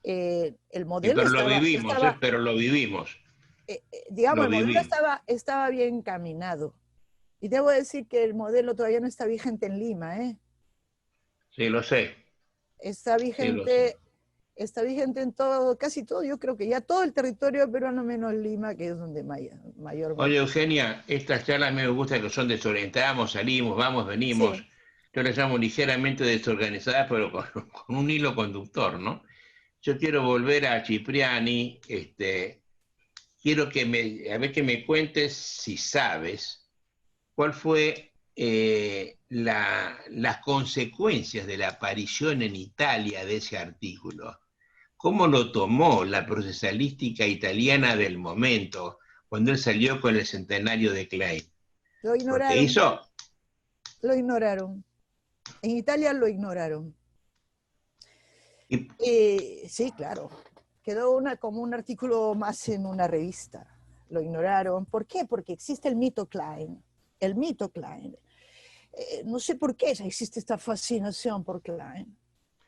El modelo pero lo vivimos, pero lo vivimos. Digamos, Lo el modelo vivimos. estaba bien caminado. Y debo decir que el modelo todavía no está vigente en Lima, ¿eh? Sí, lo sé. Está Sí, lo sé. vigente en todo, casi todo, yo creo que ya todo el territorio peruano menos Lima, que es donde Oye, mayormente. Eugenia, estas charlas me gustan que son desorientadas, salimos, vamos, venimos. Sí, Yo las llamo ligeramente desorganizadas, pero con un hilo conductor, ¿no? Yo quiero volver a Cipriani, quiero a ver que me cuentes si sabes cuál fue las consecuencias de la aparición en Italia de ese artículo. ¿Cómo lo tomó la procesalística italiana del momento cuando él salió con el centenario de Klein? lo Porque ignoraron, hizo... lo ignoraron. En Italia lo ignoraron. Y, Sí, claro. Quedó como un artículo más en una revista. Lo ignoraron. ¿Por qué? Porque existe el mito Klein. El mito Klein. No sé por qué existe esta fascinación por Klein.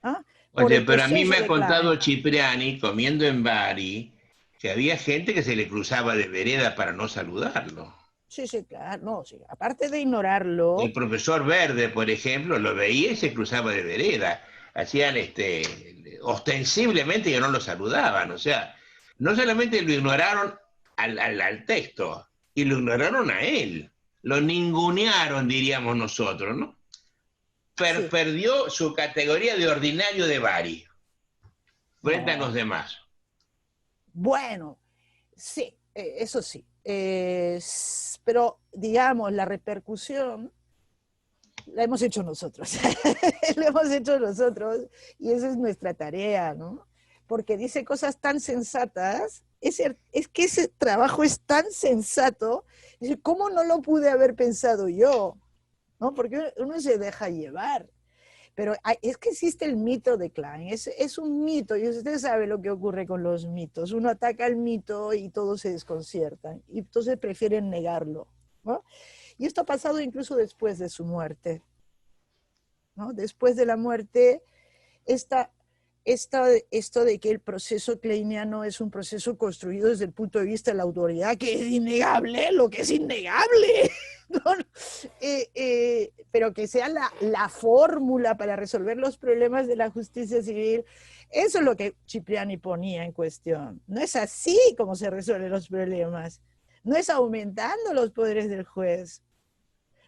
¿Ah? Por oye, el pero a mí me proceso ha de Klein. contado Cipriani, comiendo en Bari, que había gente que se le cruzaba de vereda para no saludarlo. Sí, sí, claro, no, sí. Aparte de El ignorarlo, profesor Verde, por ejemplo, lo veía y se cruzaba de vereda. Hacían ostensiblemente que no lo saludaban. O sea, no solamente lo ignoraron al texto, y lo ignoraron a él. Lo ningunearon, diríamos nosotros, ¿no? sí, Perdió su categoría de ordinario de Bari frente a los no. demás. Bueno, sí, eso sí. Pero, digamos, la repercusión la hemos hecho nosotros. La hemos hecho nosotros y esa es nuestra tarea, ¿no? Porque dice cosas tan sensatas. Es que ese trabajo es tan sensato. ¿Cómo no lo pude haber pensado yo? ¿No? Porque uno se deja llevar. Pero es que existe el mito de Klein, es un mito, y usted sabe lo que ocurre con los mitos. Uno ataca el mito y todos se desconciertan, y entonces prefieren negarlo, ¿no? Y esto ha pasado incluso después de su muerte, ¿no? Después de la muerte, esta, esto de que el proceso kleiniano es un proceso construido desde el punto de vista de la autoridad, que es innegable, lo que es innegable, ¿no? Pero que sea la fórmula para resolver los problemas de la justicia civil, eso es lo que Cipriani ponía en cuestión. No es así como se resuelven los problemas, no es aumentando los poderes del juez,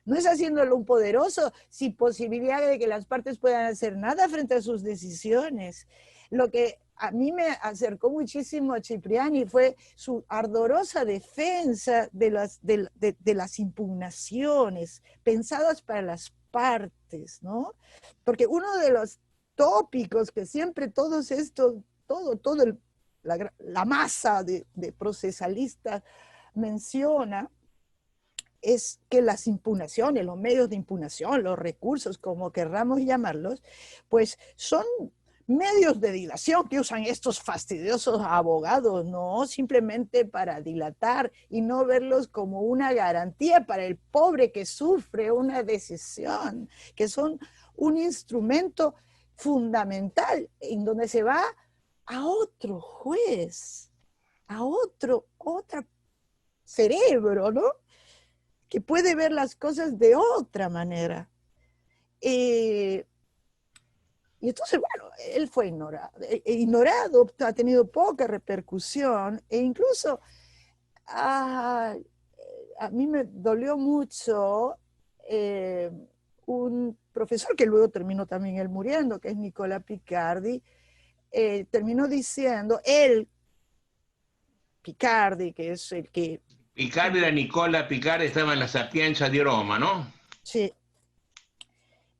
no es haciéndolo un poderoso sin posibilidad de que las partes puedan hacer nada frente a sus decisiones. Lo que a mí me acercó muchísimo a Cipriani fue su ardorosa defensa de las impugnaciones pensadas para las partes, ¿no? Porque uno de los tópicos que siempre todos estos, todo la masa de procesalistas menciona es que las impugnaciones, los medios de impugnación, los recursos, como querramos llamarlos, pues son medios de dilación que usan estos fastidiosos abogados, no simplemente para dilatar y no verlos como una garantía para el pobre que sufre una decisión, que son un instrumento fundamental en donde se va a otro juez, a otro cerebro, ¿no? Que puede ver las cosas de otra manera. Eh, y entonces, bueno, él fue ignorado, ignorado, ha tenido poca repercusión, e incluso a mí me dolió mucho un profesor que luego terminó también él muriendo, que es Nicola Picardi, terminó diciendo, él, Picardi, que es el que Picard era Nicola Picard, estaba en la Sapienza di Roma, ¿no? se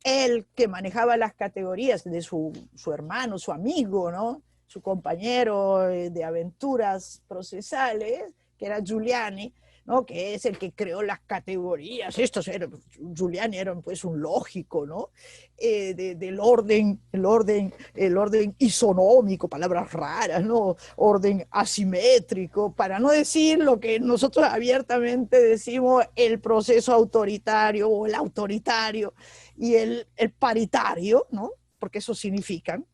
él que manejaba las categorías de su hermano, su amigo, ¿no? Su compañero de aventuras procesales, que era Giuliani, ¿no? Que es el que creó las categorías. Giuliani era pues un lógico, ¿no? Del el orden isonómico, palabras raras, ¿no? Orden asimétrico, para no decir lo que nosotros abiertamente decimos, el proceso autoritario o el autoritario y el paritario, ¿no? Porque eso significan,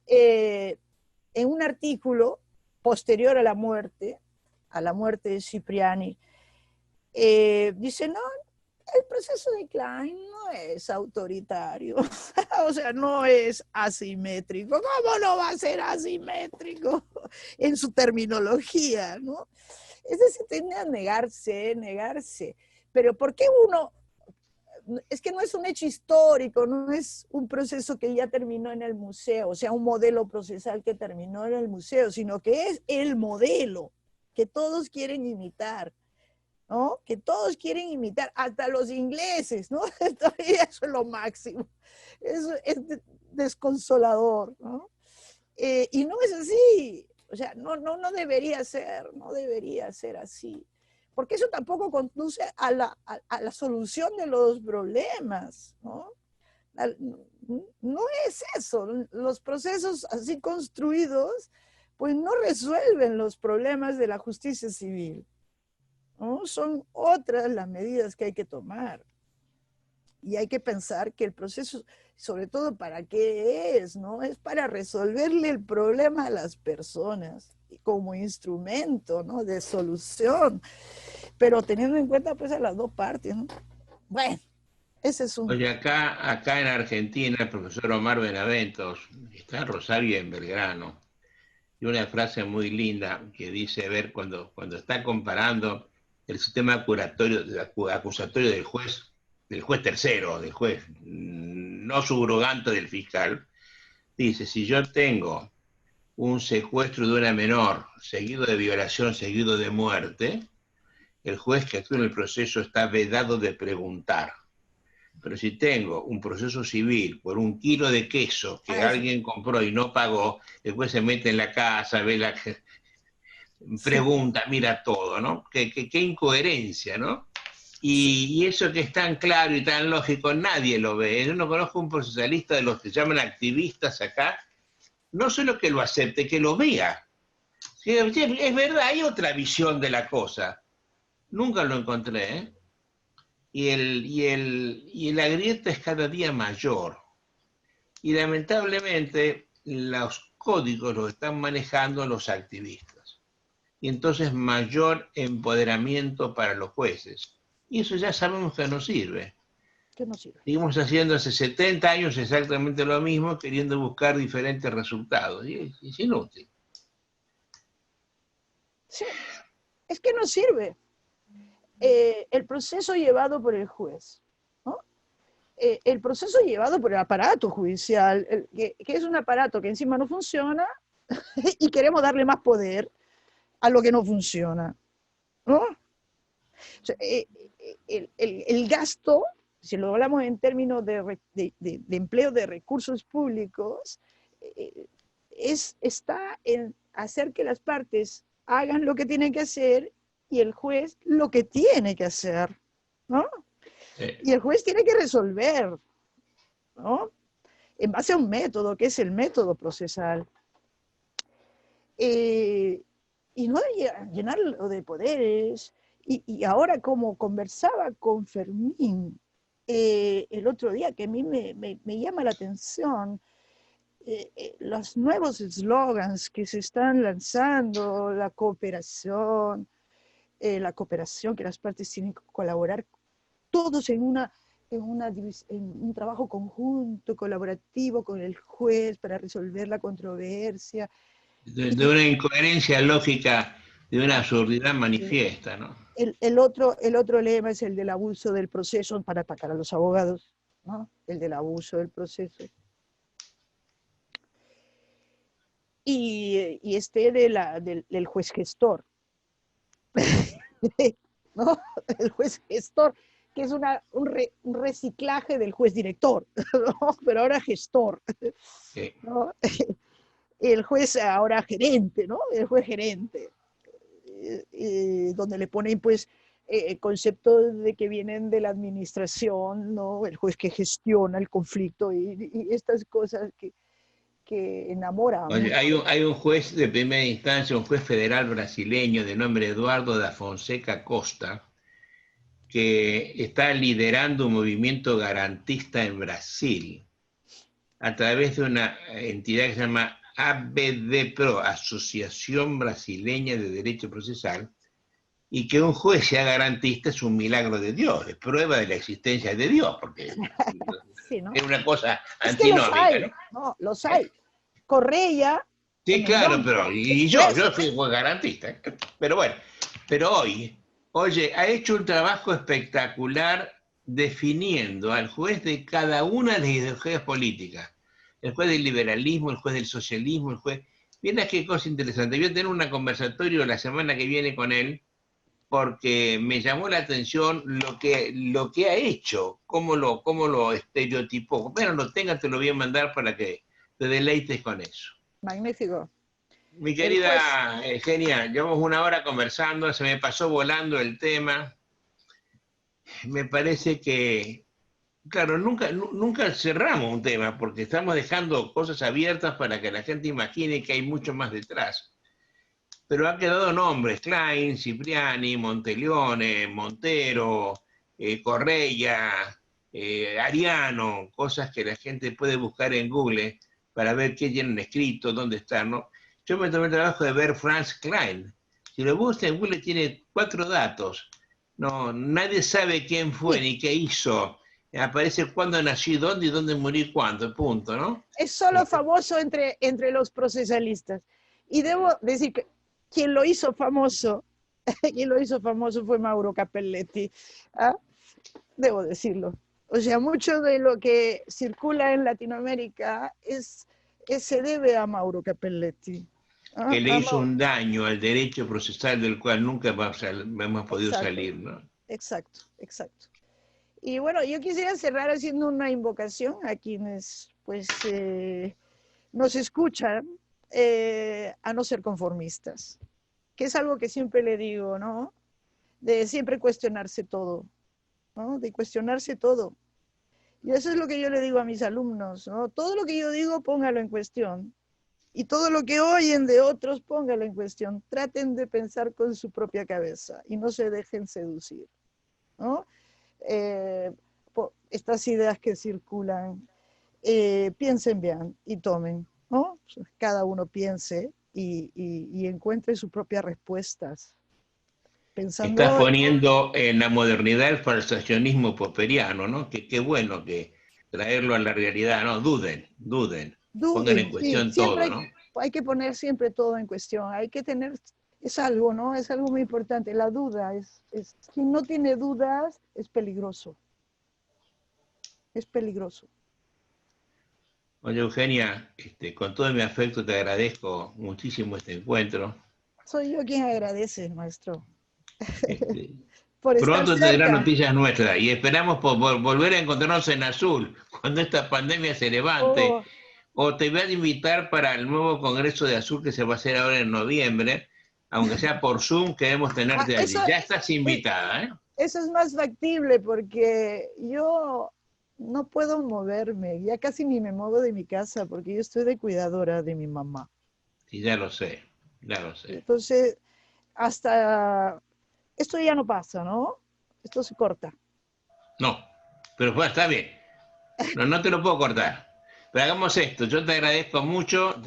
en un artículo posterior a la muerte de Cipriani, dice, no, el proceso de Klein no es autoritario, o sea, no es asimétrico. ¿Cómo no va a ser asimétrico en su terminología, no? Es decir, tiende a negarse. Pero ¿por qué uno es que no es un hecho histórico, no es un proceso que ya terminó en el museo, o sea, un modelo procesal que terminó en el museo, sino que es el modelo que todos quieren imitar, ¿no? Que todos quieren imitar, hasta los ingleses, ¿no? Eso es lo máximo. Eso es desconsolador, ¿no? Y no es así, o sea, no debería ser, no debería ser así, porque eso tampoco conduce a la solución de los problemas, ¿no? No es eso, los procesos así construidos, pues no resuelven los problemas de la justicia civil, ¿no? Son otras las medidas que hay que tomar. Y hay que pensar que el proceso, sobre todo, ¿para qué es? ¿No? Es para resolverle el problema a las personas como instrumento, ¿no? De solución. pero teniendo en cuenta pues a las dos partes, ¿no? Bueno, ese es un... Oye, acá en Argentina, el profesor Omar Benaventos, está en Rosario y en Belgrano, y una frase muy linda que dice, a ver, cuando está comparando el sistema acusatorio del juez tercero, del juez no subrogante del fiscal, dice, si yo tengo un secuestro de una menor, seguido de violación, seguido de muerte, el juez que actúa en el proceso está vedado de preguntar. Pero si tengo un proceso civil por 1 kilo de queso que Ah, alguien compró y no pagó, después se mete en la casa, sí, pregunta, mira todo, ¿no? Qué incoherencia, ¿no? sí, Y eso que es tan claro y tan lógico, nadie lo ve. Yo no conozco un procesalista de los que llaman activistas acá, no solo que lo acepte, que lo vea. Sí, es verdad, hay otra visión de la cosa. Nunca lo encontré, ¿eh? Y la grieta es cada día mayor. Y lamentablemente los códigos los están manejando los activistas. Y entonces mayor empoderamiento para los jueces. Y eso ya sabemos que no sirve. que no sirve. Seguimos haciendo hace 70 años exactamente lo mismo, queriendo buscar diferentes resultados. Y es inútil. Sí, es que no sirve. El proceso llevado por el juez, ¿no? El proceso llevado por el aparato judicial, que es un aparato que encima no funciona y queremos darle más poder a lo que no funciona, ¿no? O sea, el gasto, si lo hablamos en términos de empleo de recursos públicos, eh, está en hacer que las partes hagan lo que tienen que hacer y el juez lo que tiene que hacer, ¿no? Y el juez tiene que resolver, ¿no? En base a un método, que es el método procesal. Eh, y no llenarlo de poderes. Y ahora, como conversaba con Fermín el otro día, que a mí me llama la atención, los nuevos eslogans que se están lanzando, la cooperación, que las partes tienen que colaborar todos en un trabajo conjunto, colaborativo con el juez para resolver la controversia. De una incoherencia lógica, de una absurdidad Y manifiesta, ¿no? el otro lema es el del abuso del proceso para atacar a los abogados, ¿no? El del abuso del proceso. Y este del juez gestor, ¿no? El juez gestor, que es un reciclaje del juez director, ¿no? Pero ahora gestor, Sí. ¿no? El juez ahora gerente, ¿no? El juez gerente, donde le ponen pues conceptos de que vienen de la administración, ¿no? El juez que gestiona el conflicto y estas cosas que enamoran Oye, mucho. hay un juez de primera instancia, un juez federal brasileño de nombre Eduardo da Fonseca Costa, que está liderando un movimiento garantista en Brasil a través de una entidad que se llama ABDPRO, Asociación Brasileña de Derecho Procesal, y que un juez sea garantista es un milagro de Dios, es prueba de la existencia de Dios, porque Sí, ¿no? es una cosa Es que los antinómica, hay, ¿no? ¿no? Los ¿Eh? hay. Correia, Sí, en el claro, nombre, pero es y juez. yo fui juez garantista, ¿eh? Pero bueno, pero hoy, oye, ha hecho un trabajo espectacular definiendo al juez de cada una de las ideologías políticas. El juez del liberalismo, el juez del socialismo, el juez... Mira qué cosa interesante. Voy a tener un conversatorio la semana que viene con él porque me llamó la atención lo que ha hecho, cómo lo estereotipó. Bueno, lo tengas, te lo voy a mandar para que te deleites con eso. Magnífico. Mi El juez, querida Genia, llevamos 1 hora conversando, se me pasó volando el tema. Me parece que, claro, nunca cerramos un tema porque estamos dejando cosas abiertas para que la gente imagine que hay mucho más detrás. Pero han quedado nombres: Klein, Cipriani, Monteleone, Montero, Correia, Ariano, cosas que la gente puede buscar en Google para ver qué tienen escrito, dónde están, ¿no? Yo me tomé el trabajo de ver Franz Klein. Si lo busca en Google tiene 4 datos. No, nadie sabe quién fue ni qué hizo. Aparece cuándo nací, dónde y dónde morí, cuándo, punto, ¿no? Es solo famoso entre los procesalistas. Y debo decir que quien lo hizo famoso, quien lo hizo famoso fue Mauro Capelletti. ¿Ah? Debo decirlo. O sea, mucho de lo que circula en Latinoamérica se debe a Mauro Capelletti. Que le A hizo Mauro. un daño al derecho procesal del cual nunca hemos podido Exacto, salir, ¿no? exacto, exacto. Y bueno, yo quisiera cerrar haciendo una invocación a quienes pues nos escuchan a no ser conformistas, que es algo que siempre le digo, ¿no? De siempre cuestionarse todo, ¿no? De cuestionarse todo. Y eso es lo que yo le digo a mis alumnos, ¿no? Todo lo que yo digo, póngalo en cuestión. Y todo lo que oyen de otros, póngalo en cuestión. Traten de pensar con su propia cabeza y no se dejen seducir, ¿no? Eh, estas ideas que circulan, piensen bien y tomen, ¿no? Cada uno piense y encuentre sus propias respuestas, Estás pensando, poniendo en la modernidad el falsacionismo popperiano, ¿no? Qué bueno que traerlo a la realidad, ¿no? Duden, duden, pongan en duden, sí, cuestión siempre todo, ¿no? hay que poner siempre todo en cuestión, hay que tener, es algo, ¿no? Es algo muy importante, la duda, quien no tiene dudas es peligroso, es peligroso. Oye, Eugenia, con todo mi afecto te agradezco muchísimo este encuentro. Soy yo quien agradece, maestro, Este, por estar pronto tendrá cerca. noticias nuestras y esperamos volver a encontrarnos en Azul cuando esta pandemia se levante. Oh, O te voy a invitar para el nuevo Congreso de Azul que se va a hacer ahora en noviembre, aunque sea por Zoom, queremos ah, tenerte allí. Ya estás invitada, ¿eh? eso es más factible porque yo no puedo moverme, ya casi ni me muevo de mi casa porque yo estoy de cuidadora de mi mamá. Sí, ya lo sé, ya lo sé. Entonces, hasta esto ya no pasa, ¿no? Esto se corta. No, pero bueno, está bien. No, no te lo puedo cortar. Pero hagamos esto. Yo te agradezco mucho,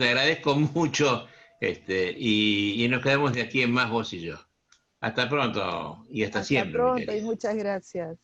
y nos quedamos de aquí en más vos y yo. Hasta pronto y hasta Hasta siempre, mi pronto y querida. muchas gracias.